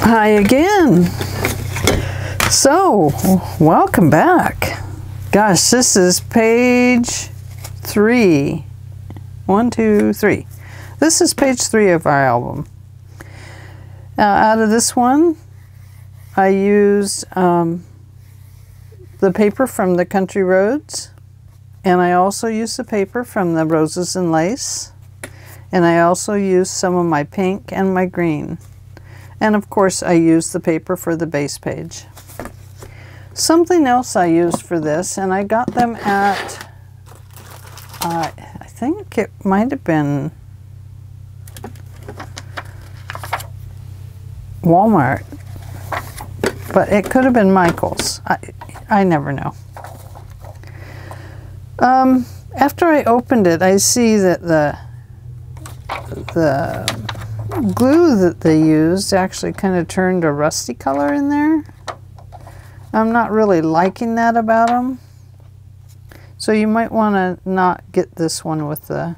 Hi again. So, welcome back. Gosh, this is page 3. 1, 2, 3. This is page 3 of our album. Now, out of this one, I used the paper from the Country Roads, and I also used the paper from the Roses and Lace, and I also used some of my pink and my green. And of course, I used the paper for the base page. Something else I used for this, and I got them at, I think it might have been Walmart, but it could have been Michael's. I never know. After I opened it, I see that the glue that they used actually kind of turned a rusty color in there. I'm not really liking that about them. So you might want to not get this one with the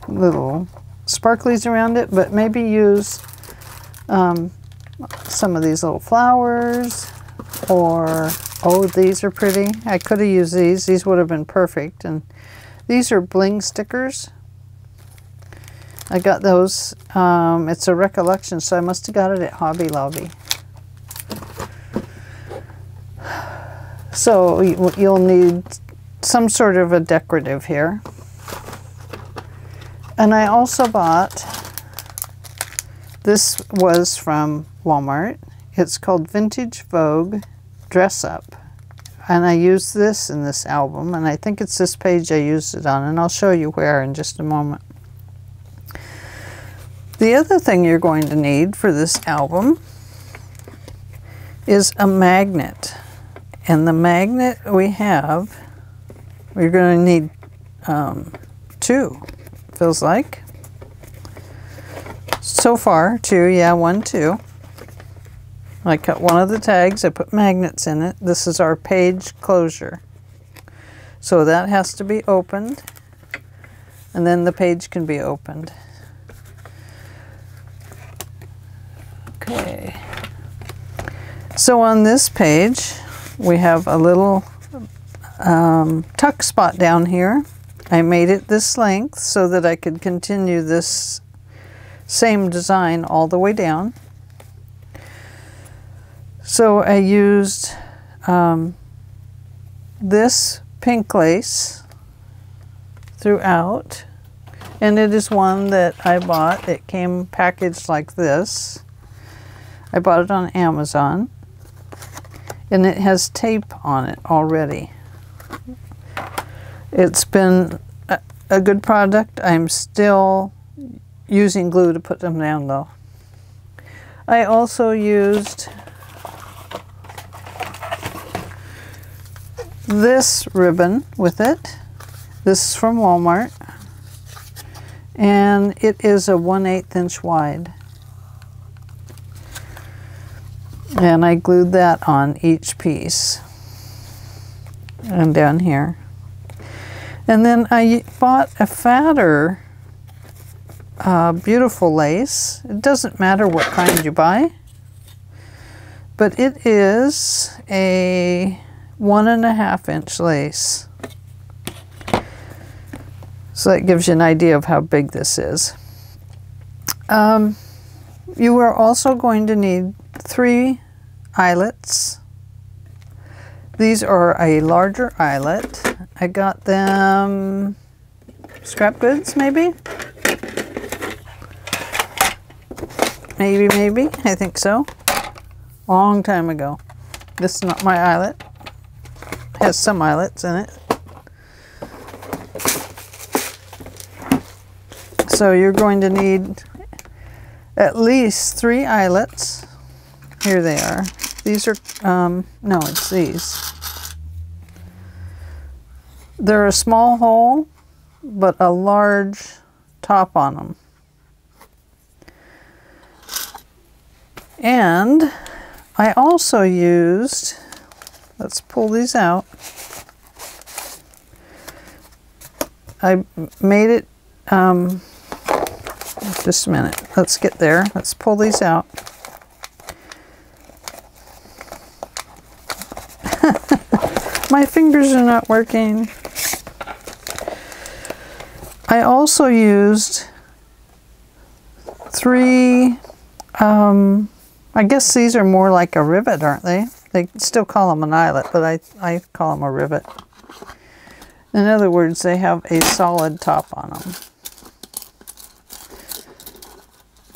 little sparklies around it, but maybe use some of these little flowers, or, oh, these are pretty. I could have used these. These would have been perfect. And these are bling stickers. I got those, it's a recollection, so I must have got it at Hobby Lobby. So you'll need some sort of a decorative here. And I also bought, this was from Walmart. It's called Vintage Vogue Dress Up. And I used this in this album, and I think it's this page I used it on, and I'll show you where in just a moment. The other thing you're going to need for this album is a magnet. And the magnet we have, we're going to need 2, feels like. So far, 2, yeah, 1, 2. I cut one of the tags, I put magnets in it. This is our page closure. So that has to be opened, and then the page can be opened. Okay. So on this page, we have a little tuck spot down here. I made it this length so that I could continue this same design all the way down. So I used this pink lace throughout, and it is one that I bought. It came packaged like this. I bought it on Amazon, and it has tape on it already. It's been a good product. I'm still using glue to put them down though. I also used this ribbon with it. This is from Walmart, and it is a 1/8 inch wide. And I glued that on each piece and down here. And then I bought a fatter, beautiful lace. It doesn't matter what kind you buy, but it is a 1.5 inch lace. So that gives you an idea of how big this is. You are also going to need 3 eyelets. These are a larger eyelet. I got them Scrap Goods, maybe? Maybe, I think so. Long time ago. This is not my eyelet. It has some eyelets in it. So you're going to need at least 3 eyelets. Here they are. These are, no, it's these. They're a small hole, but a large top on them. And I also used, let's pull these out. I made it, just a minute, let's get there. Let's pull these out. My fingers are not working. I also used 3, I guess these are more like a rivet, aren't they? They still call them an eyelet, but I call them a rivet. In other words, they have a solid top on them.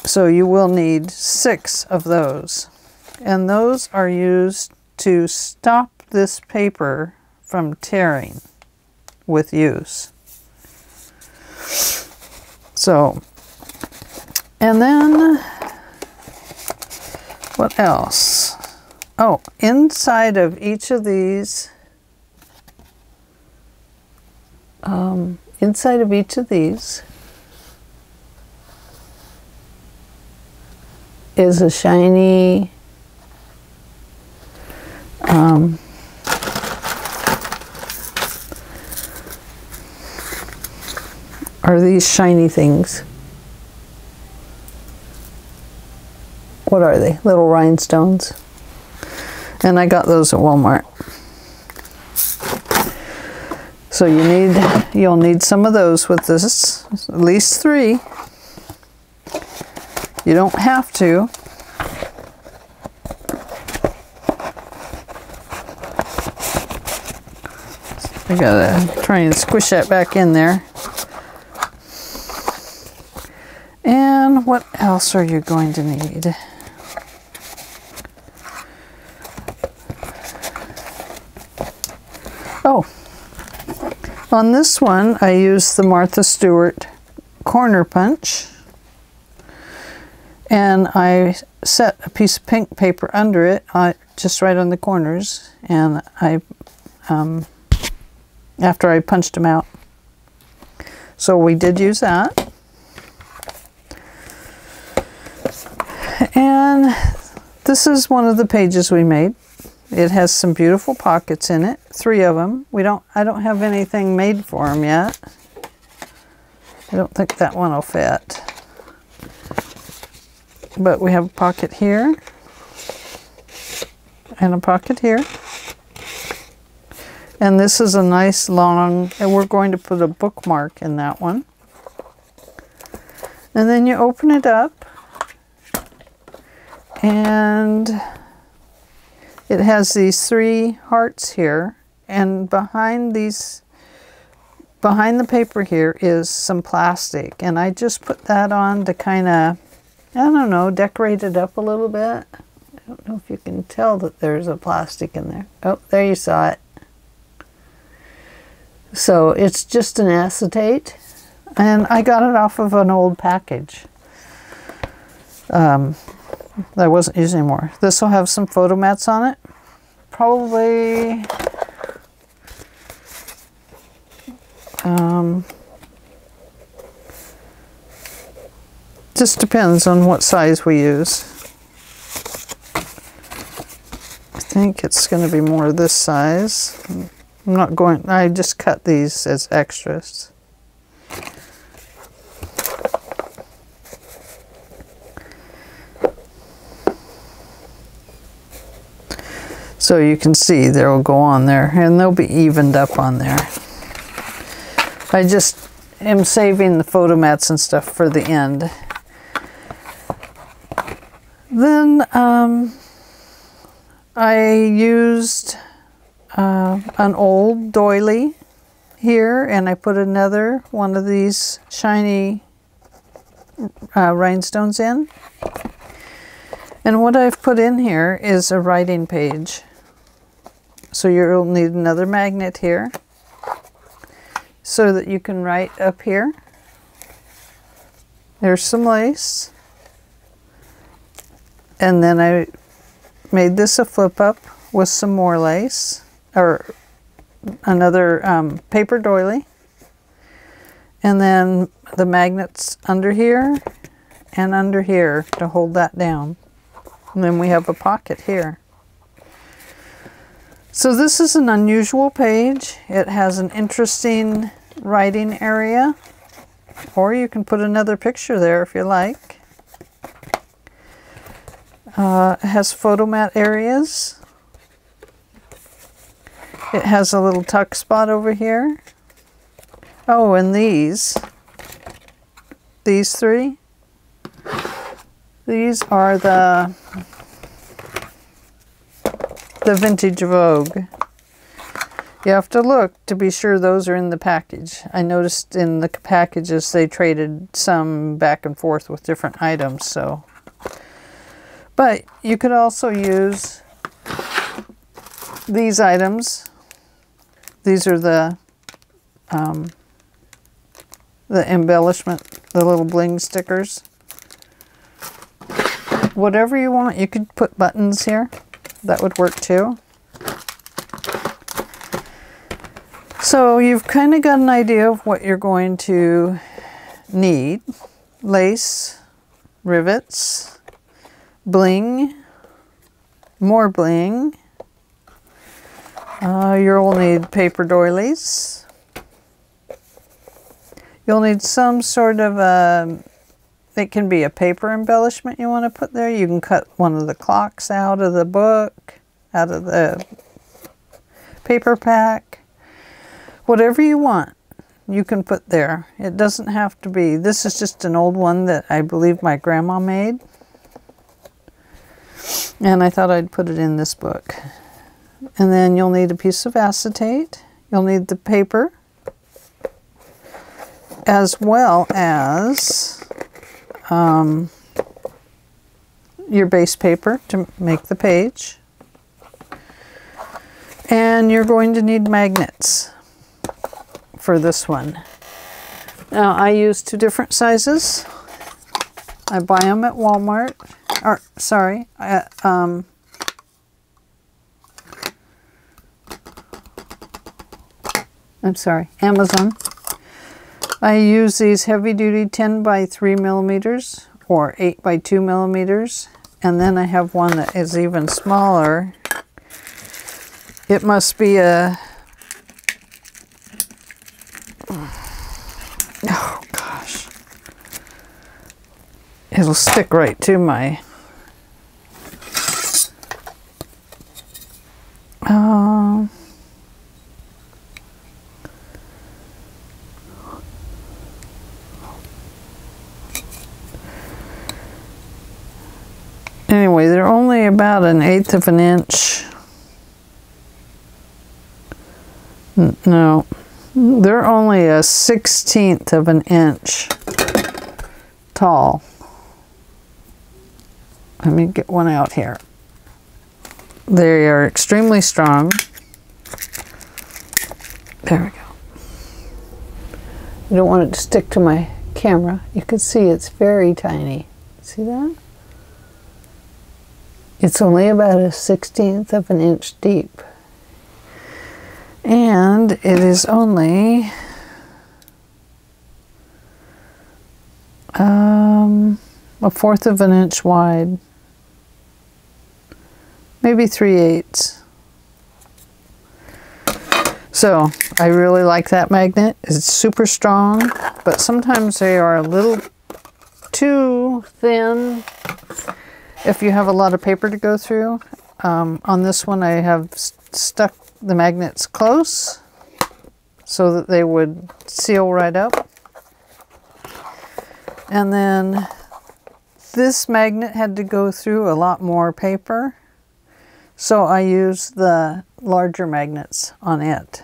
So you will need 6 of those. And those are used to stop this paper from tearing with use. So, and then, what else? Oh, inside of each of these, is a shiny, are these shiny things? What are they? Little rhinestones. And I got those at Walmart. So you'll need some of those with this, at least 3. You don't have to. I gotta try and squish that back in there. And what else are you going to need? Oh, on this one I used the Martha Stewart corner punch, and I set a piece of pink paper under it, just right on the corners, and I after I punched them out. So we did use that. And this is one of the pages we made. It has some beautiful pockets in it, 3 of them. I don't have anything made for them yet. I don't think that one will fit. But we have a pocket here and a pocket here. And this is a nice long, and we're going to put a bookmark in that one. And then you open it up, and it has these 3 hearts here, and behind the paper here is some plastic, and I just put that on to kind of, I don't know, decorate it up a little bit. I don't know if you can tell that there's a plastic in there. Oh, there you saw it. So it's just an acetate, and I got it off of an old package that I wasn't using anymore. This will have some photo mats on it. Probably just depends on what size we use. I think it's going to be more this size. I just cut these as extras. So you can see they'll go on there, and they'll be evened up on there. I just am saving the photo mats and stuff for the end. Then I used an old doily here, and I put another one of these shiny rhinestones in. And what I've put in here is a writing page. So you'll need another magnet here so that you can write up here. There's some lace. And then I made this a flip up with some more lace, or another paper doily. And then the magnets under here and under here to hold that down. And then we have a pocket here. So this is an unusual page. It has an interesting writing area, or you can put another picture there if you like. It has photo mat areas. It has a little tuck spot over here. Oh, and these three, these are the Vintage Vogue. You have to look to be sure those are in the package. I noticed in the packages they traded some back and forth with different items, so. But you could also use these items. These are the embellishment, the little bling stickers. Whatever you want, you could put buttons here. That would work too. So you've kind of got an idea of what you're going to need. Lace, rivets, bling, more bling. You'll need paper doilies. You'll need some sort of it can be a paper embellishment you want to put there. You can cut one of the clocks out of the book, out of the paper pack. Whatever you want, you can put there. It doesn't have to be. This is just an old one that I believe my grandma made. And I thought I'd put it in this book. And then you'll need a piece of acetate. You'll need the paper, as well as your base paper to make the page. And you're going to need magnets for this one. Now I use 2 different sizes. I buy them at Walmart, or sorry, Amazon. I use these heavy duty 10 by 3 millimeters or 8 by 2 millimeters, and then I have one that is even smaller. It must be a, oh gosh, it'll stick right to my, anyway, they're only about 1/8 of an inch. No, they're only 1/16 of an inch tall. Let me get one out here. They are extremely strong. There we go. I don't want it to stick to my camera. You can see it's very tiny. See that? It's only about 1/16 of an inch deep. And it is only 1/4 of an inch wide. Maybe 3/8. So I really like that magnet. It's super strong, but sometimes they are a little too thin if you have a lot of paper to go through. On this one I have stuck the magnets close so that they would seal right up. And then this magnet had to go through a lot more paper, so I used the larger magnets on it.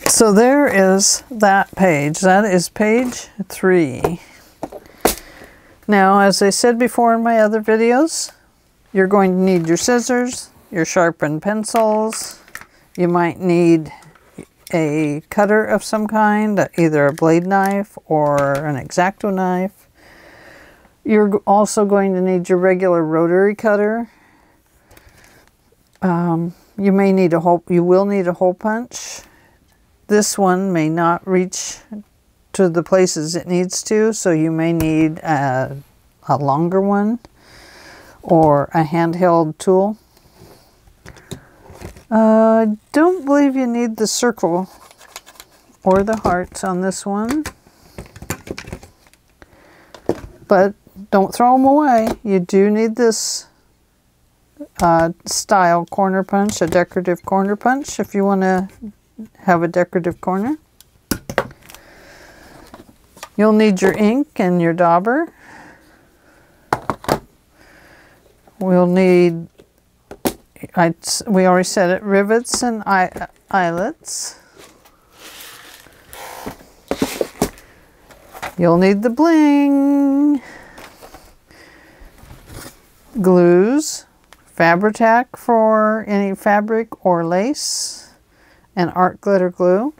So there is that page. That is page 3. Now, as I said before in my other videos, you're going to need your scissors, your sharpened pencils. You might need a cutter of some kind, either a blade knife or an X-Acto knife. You're also going to need your regular rotary cutter. You will need a hole punch. This one may not reach to the places it needs to, so you may need a longer one or a handheld tool. I don't believe you need the circle or the hearts on this one, but don't throw them away. You do need this style corner punch, a decorative corner punch if you want to have a decorative corner. You'll need your ink and your dauber. We'll need, we already said it, rivets and eyelets. You'll need the bling, glues, Fabri-Tac for any fabric or lace, and art glitter glue.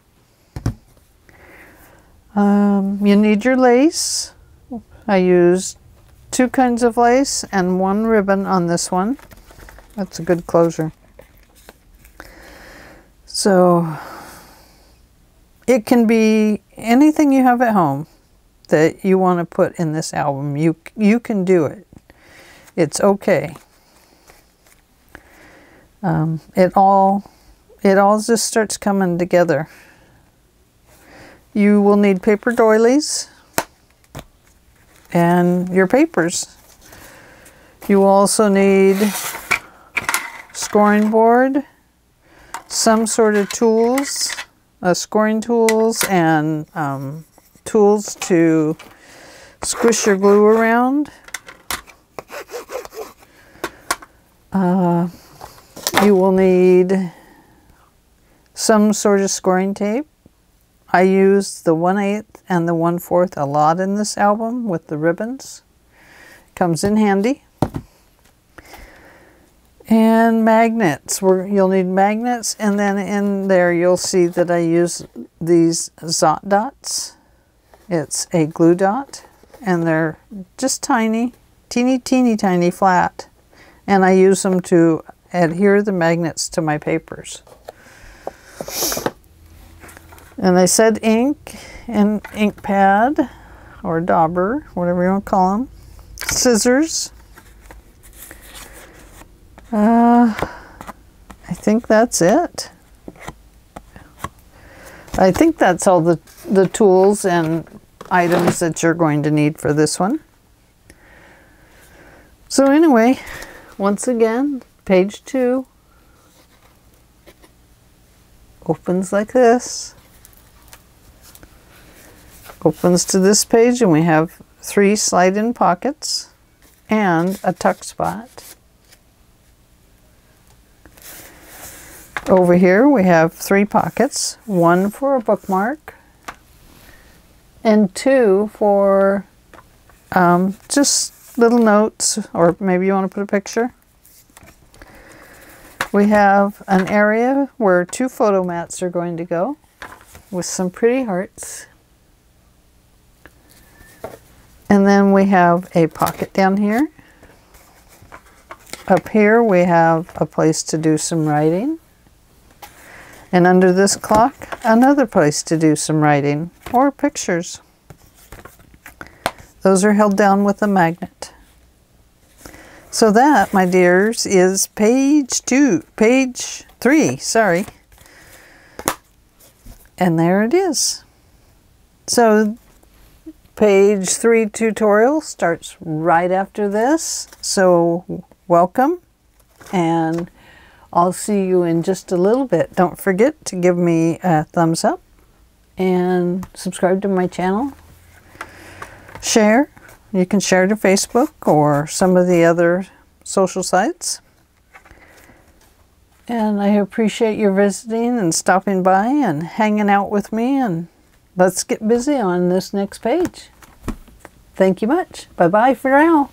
You need your lace. I used 2 kinds of lace and 1 ribbon on this one. That's a good closure. So it can be anything you have at home that you want to put in this album. You can do it. It's okay. It all just starts coming together. You will need paper doilies and your papers. You will also need scoring board, some sort of tools, scoring tools, and tools to squish your glue around. You will need some sort of scoring tape. I use the 1/8 and the 1/4 a lot in this album with the ribbons. Comes in handy. And magnets. You'll need magnets, and then in there you'll see that I use these Zot dots. It's a glue dot, and they're just tiny, teeny tiny flat. And I use them to adhere the magnets to my papers. And I said ink and ink pad or dauber, whatever you want to call them. Scissors. I think that's it. I think that's all the tools and items that you're going to need for this one. So anyway, once again, page 2 opens like this. Opens to this page, and we have 3 slide-in pockets and a tuck spot. Over here we have 3 pockets, 1 for a bookmark and 2 for just little notes, or maybe you want to put a picture. We have an area where 2 photo mats are going to go with some pretty hearts. And then we have a pocket down here. Up here we have a place to do some writing. And under this clock, another place to do some writing or pictures. Those are held down with a magnet. So that, my dears, is page 3, sorry. And there it is. So page 3 tutorial starts right after this. So welcome, and I'll see you in just a little bit. Don't forget to give me a thumbs up and subscribe to my channel. Share. You can share to Facebook or some of the other social sites. And I appreciate your visiting and stopping by and hanging out with me, and let's get busy on this next page. Thank you much. Bye-bye for now.